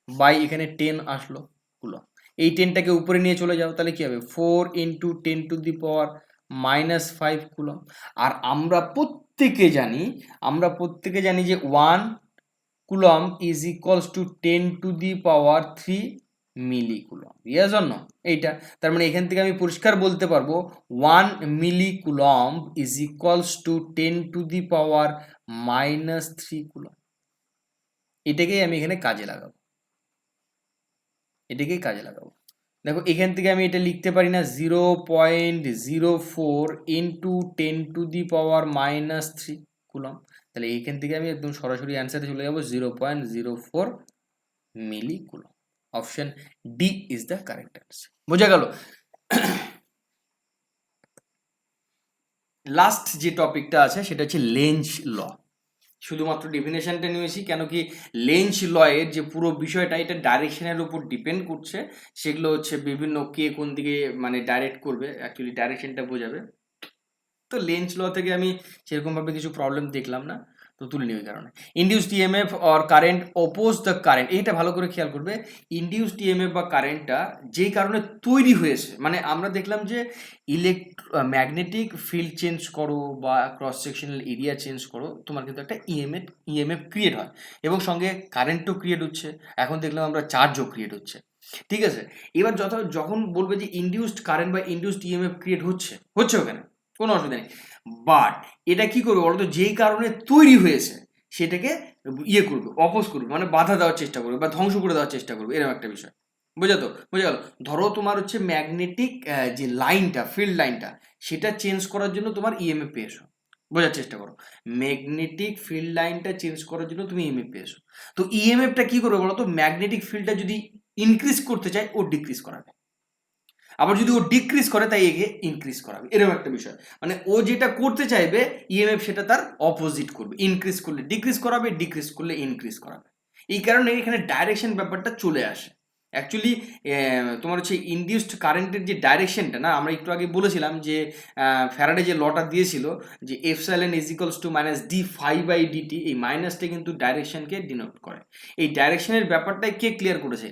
বাই এখানে 10 আসলো কুলম্ব। এই 10টাকে উপরে নিয়ে চলে যাও, তাহলে কি হবে, 4 ইন্টু 10⁻⁻5 কুলম্ব। আর আমরা প্রত্যেকে জানি যে 1 coulomb is equals to 10⁻³ milli coulomb, yes or no? এইটা তার মানে এখান থেকে আমি পরিষ্কার বলতে পারবো 1 millicoulomb is equals to 10⁻³ coulomb. এটাকেই আমি এখানে কাজে লাগাবো, দেখো এখান থেকে আমি এটা লিখতে পারি না, 0.04 ইন্টু 10⁻³ কুলম্ব। তাহলে এইখান থেকে আমি একদম সরাসরি অ্যান্সারে চলে যাবো, 0.04 millicoulomb. Option D is the correct answer. বোঝা গেল? লাস্ট যে টপিকটা আছে সেটা হচ্ছে লেঞ্জ ল। শুধুমাত্র ডেফিনেশনটা নিয়েছি, কেন কি লেঞ্জ ল এর যে পুরো বিষয়টা এটা ডাইরেকশনের উপর ডিপেন্ড করছে। সেগুলো হচ্ছে বিভিন্ন কে কোন দিকে মানে ডাইরেক্ট করবে, অ্যাকচুয়ালি ডাইরেকশনটা বোঝাবে। তো লেঞ্জ ল থেকে আমি সেরকমভাবে কিছু প্রবলেম দেখলাম না। তো তুলে নিই ওই কারণে। Induced EMF or current oppose the current, এইটা ভালো করে খেয়াল করবে। ইনডিউসড ইএমএফ বা কারেন্টটা যেই কারণে তৈরি হয়েছে, মানে আমরা দেখলাম যে ম্যাগনেটিক ফিল্ড চেঞ্জ করো বা ক্রস সেকশনাল এরিয়া চেঞ্জ করো, তোমার কিন্তু একটা ইএমএফ ক্রিয়েট হয় এবং সঙ্গে কারেন্টও ক্রিয়েট হচ্ছে। এখন দেখলাম আমরা চার্জও ক্রিয়েট হচ্ছে, ঠিক আছে। এবার যখন বলবে যে ইনডিউসড কারেন্ট বা ইনডিউসড ইএমএফ ক্রিয়েট হচ্ছে ওখানে কোনো অসুবিধা নেই, বাট এটা কি করবে বলতো, যেই কারণে তৈরি হয়েছে সেটাকে ইয়ে করবে, অপোজ করবে, মানে বাধা দেওয়ার চেষ্টা করবে বা ধ্বংস করে দেওয়ার চেষ্টা করবে, এরকম একটা বিষয়। বোঝা গেল। ধরো তোমার হচ্ছে ম্যাগনেটিক যে লাইনটা, ফিল্ড লাইনটা, সেটা চেঞ্জ করার জন্য তোমার ইএমএফ পেয়েছো। বোঝার চেষ্টা করো, ম্যাগনেটিক ফিল্ড লাইনটা চেঞ্জ করার জন্য তুমি ইএমএফ পেয়েছো। তো ইএমএফটা কি করবে বলতো, ম্যাগনেটিক ফিল্ডটা যদি ইনক্রিজ করতে চায় ও ডিক্রিজ করাবে, আবার যদি ও ডিক্রিজ করে তাই একে ইনক্রিজ করাবে, এরকম একটা বিষয়। মানে ও যেটা করতে চাইবে ইএমএফ সেটা তার অপোজিট করবে, ইনক্রিজ করলে ডিক্রিজ করাবে, ডিক্রিজ করলে ইনক্রিজ করাবে। এই কারণে এখানে ডাইরেকশন ব্যাপারটা চলে আসে। অ্যাকচুয়ালি তোমার হচ্ছে ইনডিউসড কারেন্টের যে ডাইরেকশনটা, না আমরা একটু আগে বলেছিলাম যে ফ্যারাডে যে লটা দিয়েছিল যে epsilon is equals to minus d phi by dt, এই মাইনাসটা কিন্তু ডাইরেকশনকে ডিনোট করে। এই ডাইরেকশনের ব্যাপারটাই কে ক্লিয়ার করেছে?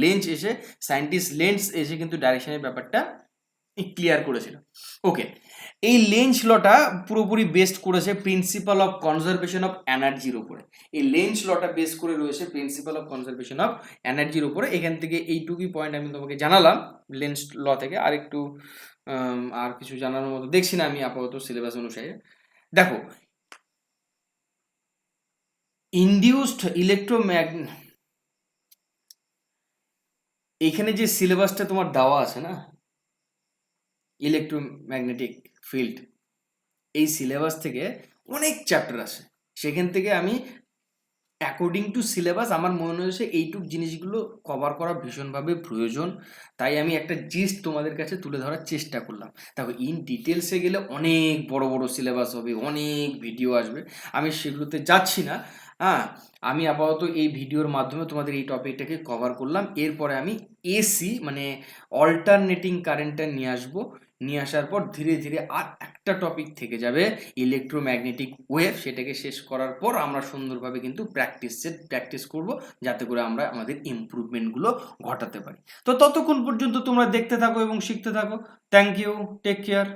লেঞ্জ এসে, সায়েন্টিস্ট লেঞ্জ এসে কিন্তু ডাইরেকশনের ব্যাপারটা ক্লিয়ার করেছিল। ওকে, এই লেঞ্জ লটা পুরোপুরি বেস্ট করেছে প্রিন্সিপাল অফ কনজারভেশন অফ এনার্জির উপরে। এই লেঞ্জ লটা বেস করে রয়েছে প্রিন্সিপাল অফ কনজারভেশন অফ এনার্জির উপরে। এখান থেকে এইটুকুই পয়েন্ট আমি তোমাকে জানালাম লেঞ্জ ল থেকে। আর একটু আর কিছু জানানোর মতো দেখছি না আমি আপাতত সিলেবাস অনুসারে। দেখো, ইনডিউসড এখানে যে সিলেবাসটা তোমার দেওয়া আছে না, ইলেকট্রোম্যাগনেটিক ফিল্ড, এই সিলেবাস থেকে অনেক চ্যাপ্টার আছে। সেখান থেকে আমি অ্যাকর্ডিং টু সিলেবাস আমার মনে হয়েছে এইটুক জিনিসগুলো কভার করা ভীষণভাবে প্রয়োজন, তাই আমি একটা জিস্ট তোমাদের কাছে তুলে ধরার চেষ্টা করলাম। দেখো, ইন ডিটেলসে গেলে অনেক বড় বড় সিলেবাস হবে, অনেক ভিডিও আসবে, আমি সেগুলোতে যাচ্ছি না। হ্যাঁ, আমি আপাতত এই ভিডিওর মাধ্যমে তোমাদের এই টপিকটাকে কভার করলাম। এরপরে আমি এসি মানে অল্টারনেটিং কারেন্টটা নিয়ে আসবো। নিয়ে আসার পর ধীরে ধীরে আর একটা টপিক থেকে যাবে ইলেকট্রোম্যাগনেটিক ওয়েভ, সেটাকে শেষ করার পর আমরা সুন্দরভাবে কিন্তু প্র্যাকটিস করব, যাতে করে আমরা আমাদের ইমপ্রুভমেন্টগুলো ঘটাতে পারি। তো ততক্ষণ পর্যন্ত তোমরা দেখতে থাকো এবং শিখতে থাকো। Thank you, take care.